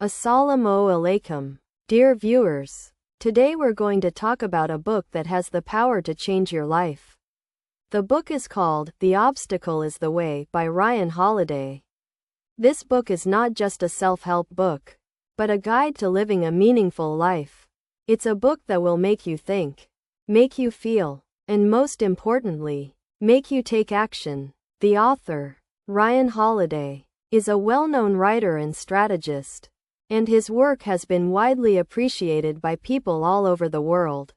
Assalamu alaikum. Dear viewers, today we're going to talk about a book that has the power to change your life. The book is called The Obstacle is the Way by Ryan Holiday. This book is not just a self-help book, but a guide to living a meaningful life. It's a book that will make you think, make you feel, and most importantly, make you take action. The author, Ryan Holiday, is a well-known writer and strategist, and his work has been widely appreciated by people all over the world.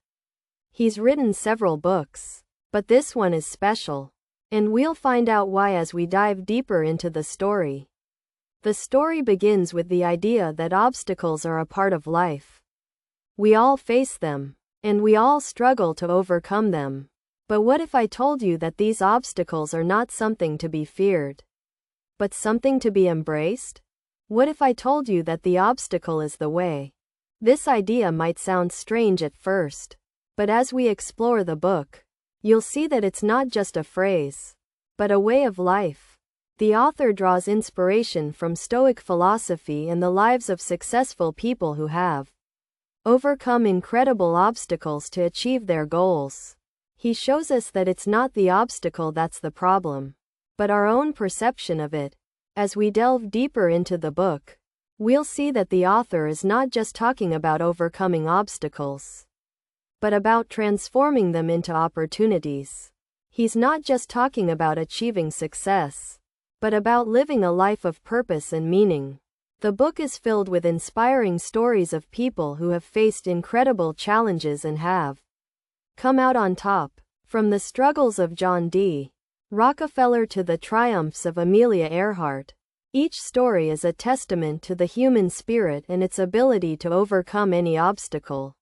He's written several books, but this one is special, and we'll find out why as we dive deeper into the story. The story begins with the idea that obstacles are a part of life. We all face them, and we all struggle to overcome them. But what if I told you that these obstacles are not something to be feared, but something to be embraced? What if I told you that the obstacle is the way? This idea might sound strange at first, but as we explore the book, you'll see that it's not just a phrase, but a way of life. The author draws inspiration from Stoic philosophy and the lives of successful people who have overcome incredible obstacles to achieve their goals. He shows us that it's not the obstacle that's the problem, but our own perception of it. As we delve deeper into the book, we'll see that the author is not just talking about overcoming obstacles, but about transforming them into opportunities. He's not just talking about achieving success, but about living a life of purpose and meaning. The book is filled with inspiring stories of people who have faced incredible challenges and have come out on top, from the struggles of John D. Rockefeller to the triumphs of Amelia Earhart. Each story is a testament to the human spirit and its ability to overcome any obstacle.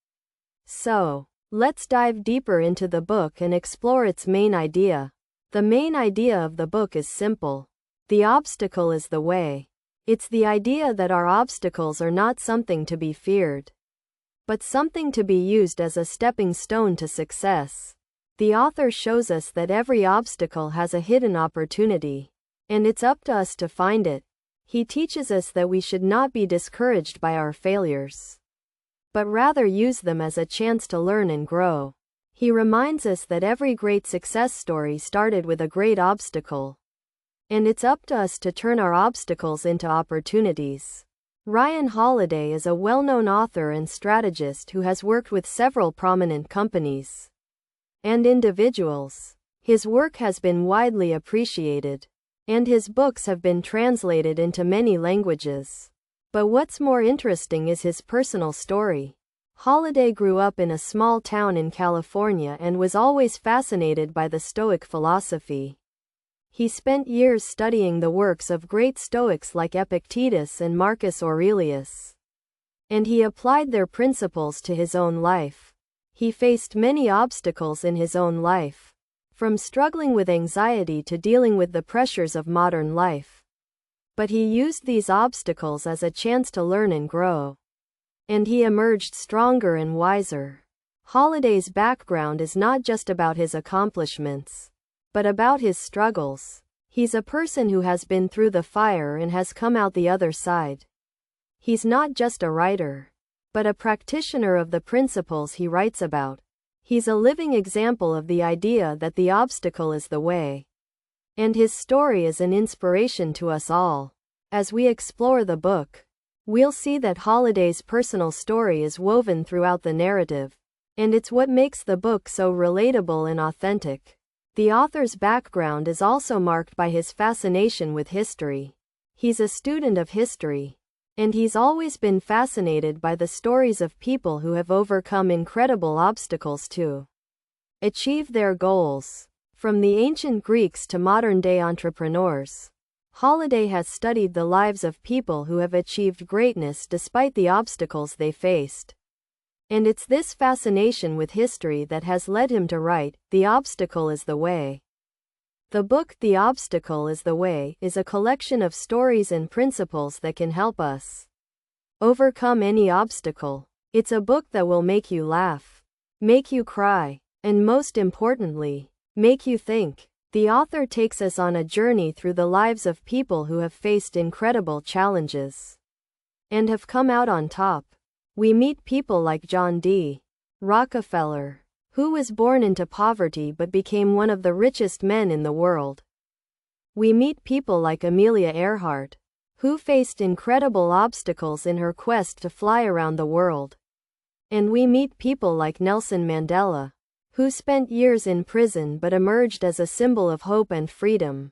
So, let's dive deeper into the book and explore its main idea. The main idea of the book is simple. The obstacle is the way. It's the idea that our obstacles are not something to be feared, but something to be used as a stepping stone to success. The author shows us that every obstacle has a hidden opportunity, and it's up to us to find it. He teaches us that we should not be discouraged by our failures, but rather use them as a chance to learn and grow. He reminds us that every great success story started with a great obstacle, and it's up to us to turn our obstacles into opportunities. Ryan Holiday is a well-known author and strategist who has worked with several prominent companies and individuals. His work has been widely appreciated, and his books have been translated into many languages. But what's more interesting is his personal story. Holiday grew up in a small town in California and was always fascinated by the Stoic philosophy. He spent years studying the works of great Stoics like Epictetus and Marcus Aurelius, and he applied their principles to his own life. He faced many obstacles in his own life, from struggling with anxiety to dealing with the pressures of modern life. But he used these obstacles as a chance to learn and grow, and he emerged stronger and wiser. Holiday's background is not just about his accomplishments, but about his struggles. He's a person who has been through the fire and has come out the other side. He's not just a writer, but a practitioner of the principles he writes about. He's a living example of the idea that the obstacle is the way, and his story is an inspiration to us all. As we explore the book, we'll see that Holiday's personal story is woven throughout the narrative, and it's what makes the book so relatable and authentic. The author's background is also marked by his fascination with history. He's a student of history, and he's always been fascinated by the stories of people who have overcome incredible obstacles to achieve their goals. From the ancient Greeks to modern-day entrepreneurs, Holiday has studied the lives of people who have achieved greatness despite the obstacles they faced. And it's this fascination with history that has led him to write, The Obstacle is the Way. The book The Obstacle is the Way is a collection of stories and principles that can help us overcome any obstacle. It's a book that will make you laugh, make you cry, and most importantly, make you think. The author takes us on a journey through the lives of people who have faced incredible challenges and have come out on top. We meet people like John D. Rockefeller, who was born into poverty but became one of the richest men in the world. We meet people like Amelia Earhart, who faced incredible obstacles in her quest to fly around the world. And we meet people like Nelson Mandela, who spent years in prison but emerged as a symbol of hope and freedom.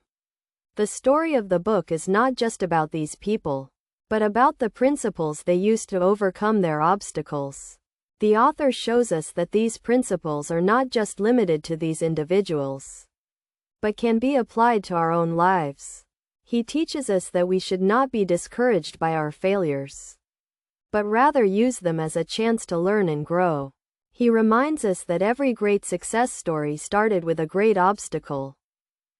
The story of the book is not just about these people, but about the principles they used to overcome their obstacles. The author shows us that these principles are not just limited to these individuals, but can be applied to our own lives. He teaches us that we should not be discouraged by our failures, but rather use them as a chance to learn and grow. He reminds us that every great success story started with a great obstacle,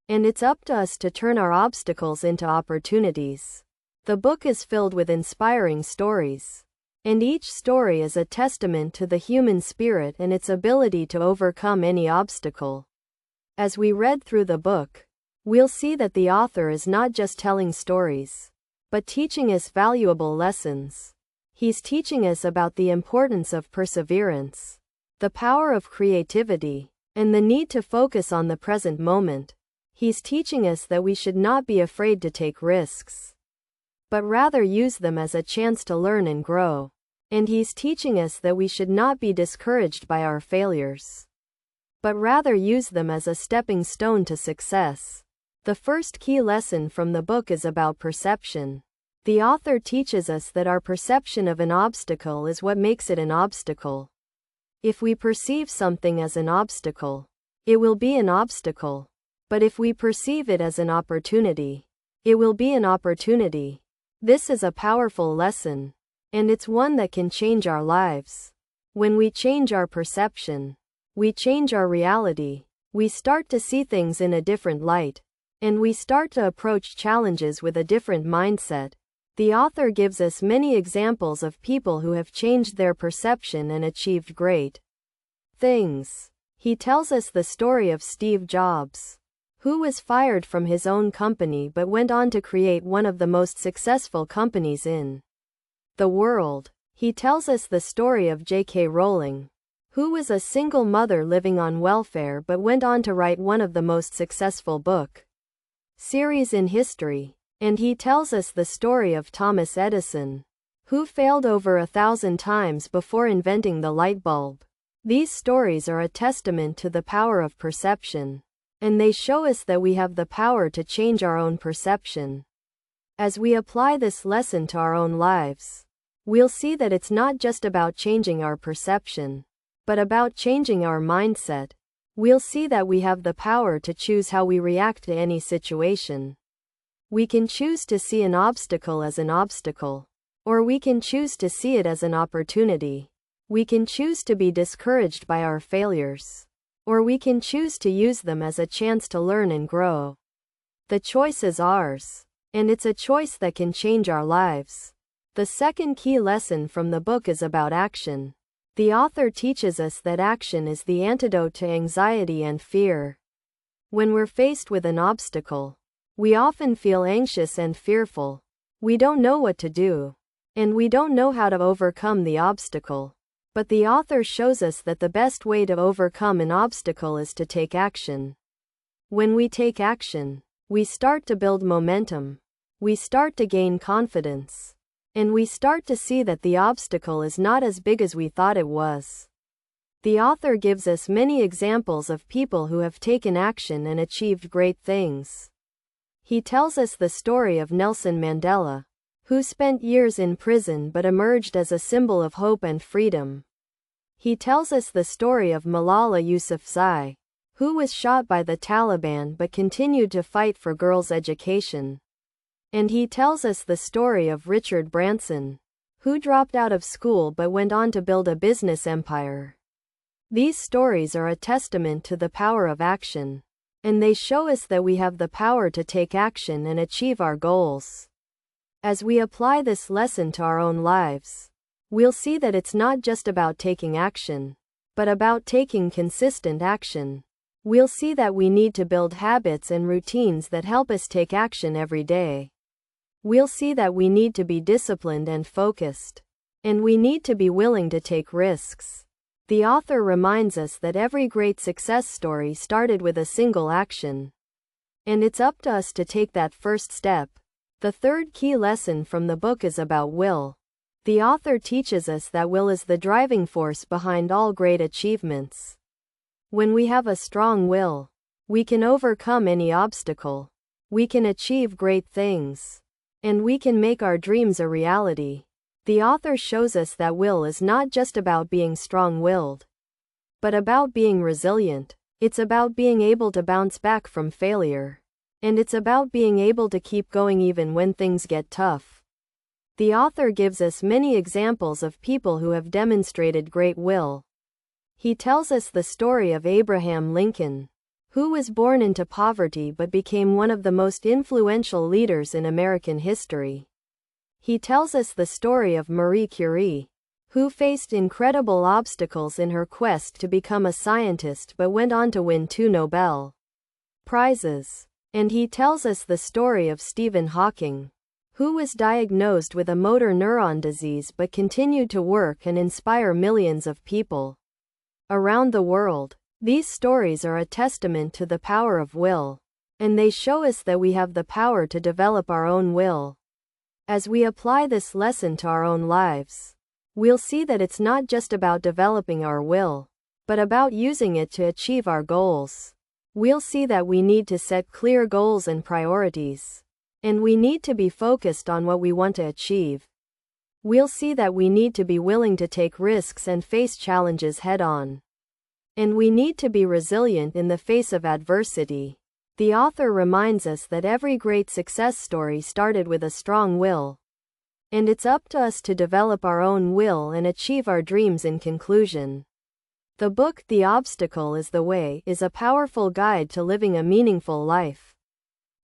and it's up to us to turn our obstacles into opportunities. The book is filled with inspiring stories, and each story is a testament to the human spirit and its ability to overcome any obstacle. As we read through the book, we'll see that the author is not just telling stories, but teaching us valuable lessons. He's teaching us about the importance of perseverance, the power of creativity, and the need to focus on the present moment. He's teaching us that we should not be afraid to take risks, but rather use them as a chance to learn and grow. And he's teaching us that we should not be discouraged by our failures, but rather use them as a stepping stone to success. The first key lesson from the book is about perception. The author teaches us that our perception of an obstacle is what makes it an obstacle. If we perceive something as an obstacle, it will be an obstacle. But if we perceive it as an opportunity, it will be an opportunity. This is a powerful lesson, and it's one that can change our lives. When we change our perception, we change our reality. We start to see things in a different light, and we start to approach challenges with a different mindset. The author gives us many examples of people who have changed their perception and achieved great things. He tells us the story of Steve Jobs, who was fired from his own company but went on to create one of the most successful companies in the world. He tells us the story of J.K. Rowling, who was a single mother living on welfare but went on to write one of the most successful book series in history. And he tells us the story of Thomas Edison, who failed over 1,000 times before inventing the light bulb. These stories are a testament to the power of perception, and they show us that we have the power to change our own perception. As we apply this lesson to our own lives, we'll see that it's not just about changing our perception, but about changing our mindset. We'll see that we have the power to choose how we react to any situation. We can choose to see an obstacle as an obstacle, or we can choose to see it as an opportunity. We can choose to be discouraged by our failures, or we can choose to use them as a chance to learn and grow. The choice is ours, and it's a choice that can change our lives. The second key lesson from the book is about action. The author teaches us that action is the antidote to anxiety and fear. When we're faced with an obstacle, we often feel anxious and fearful. We don't know what to do, and we don't know how to overcome the obstacle. But the author shows us that the best way to overcome an obstacle is to take action. When we take action, we start to build momentum. We start to gain confidence. And we start to see that the obstacle is not as big as we thought it was. The author gives us many examples of people who have taken action and achieved great things. He tells us the story of Nelson Mandela, who spent years in prison but emerged as a symbol of hope and freedom. He tells us the story of Malala Yousafzai, who was shot by the Taliban but continued to fight for girls' education. And he tells us the story of Richard Branson, who dropped out of school but went on to build a business empire. These stories are a testament to the power of action, and they show us that we have the power to take action and achieve our goals. As we apply this lesson to our own lives, we'll see that it's not just about taking action, but about taking consistent action. We'll see that we need to build habits and routines that help us take action every day. we'll see that we need to be disciplined and focused. And we need to be willing to take risks. The author reminds us that every great success story started with a single action. And it's up to us to take that first step. The third key lesson from the book is about will. The author teaches us that will is the driving force behind all great achievements. When we have a strong will, we can overcome any obstacle. We can achieve great things. And we can make our dreams a reality. The author shows us that will is not just about being strong-willed, but about being resilient. It's about being able to bounce back from failure. And it's about being able to keep going even when things get tough. The author gives us many examples of people who have demonstrated great will. He tells us the story of Abraham Lincoln, who was born into poverty but became one of the most influential leaders in American history. He tells us the story of Marie Curie, who faced incredible obstacles in her quest to become a scientist but went on to win 2 Nobel Prizes. And he tells us the story of Stephen Hawking, who was diagnosed with a motor neuron disease but continued to work and inspire millions of people around the world. These stories are a testament to the power of will, and they show us that we have the power to develop our own will. As we apply this lesson to our own lives, we'll see that it's not just about developing our will, but about using it to achieve our goals. We'll see that we need to set clear goals and priorities. And we need to be focused on what we want to achieve. We'll see that we need to be willing to take risks and face challenges head-on. And we need to be resilient in the face of adversity. The author reminds us that every great success story started with a strong will. And it's up to us to develop our own will and achieve our dreams. In conclusion, the book The Obstacle is the Way is a powerful guide to living a meaningful life.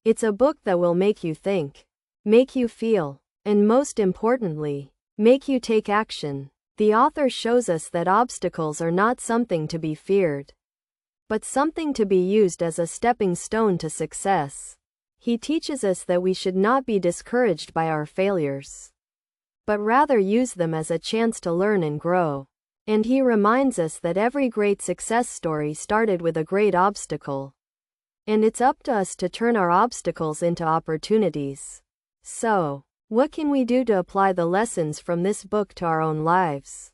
It's a book that will make you think, make you feel, and most importantly, make you take action. The author shows us that obstacles are not something to be feared, but something to be used as a stepping stone to success. He teaches us that we should not be discouraged by our failures, but rather use them as a chance to learn and grow. And he reminds us that every great success story started with a great obstacle. And it's up to us to turn our obstacles into opportunities. So, what can we do to apply the lessons from this book to our own lives?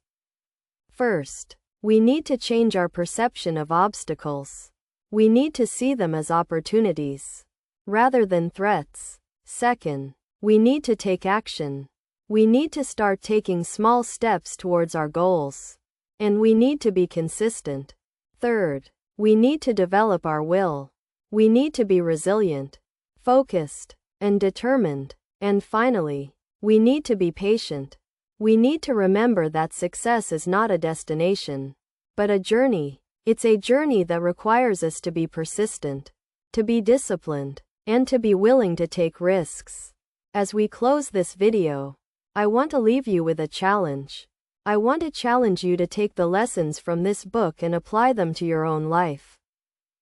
First, we need to change our perception of obstacles. We need to see them as opportunities, rather than threats. Second, we need to take action. We need to start taking small steps towards our goals. And we need to be consistent. Third, we need to develop our will. We need to be resilient, focused, and determined. And finally, we need to be patient. We need to remember that success is not a destination, but a journey. It's a journey that requires us to be persistent, to be disciplined, and to be willing to take risks. As we close this video, I want to leave you with a challenge. I want to challenge you to take the lessons from this book and apply them to your own life.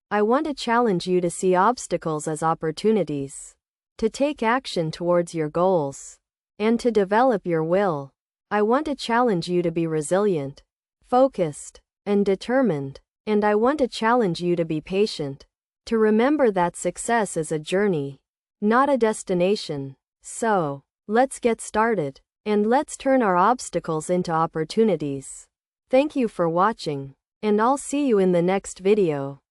I want to challenge you to see obstacles as opportunities, to take action towards your goals, and to develop your will. I want to challenge you to be resilient, focused, and determined. And I want to challenge you to be patient, to remember that success is a journey, not a destination. So, let's get started, and let's turn our obstacles into opportunities. Thank you for watching, and I'll see you in the next video.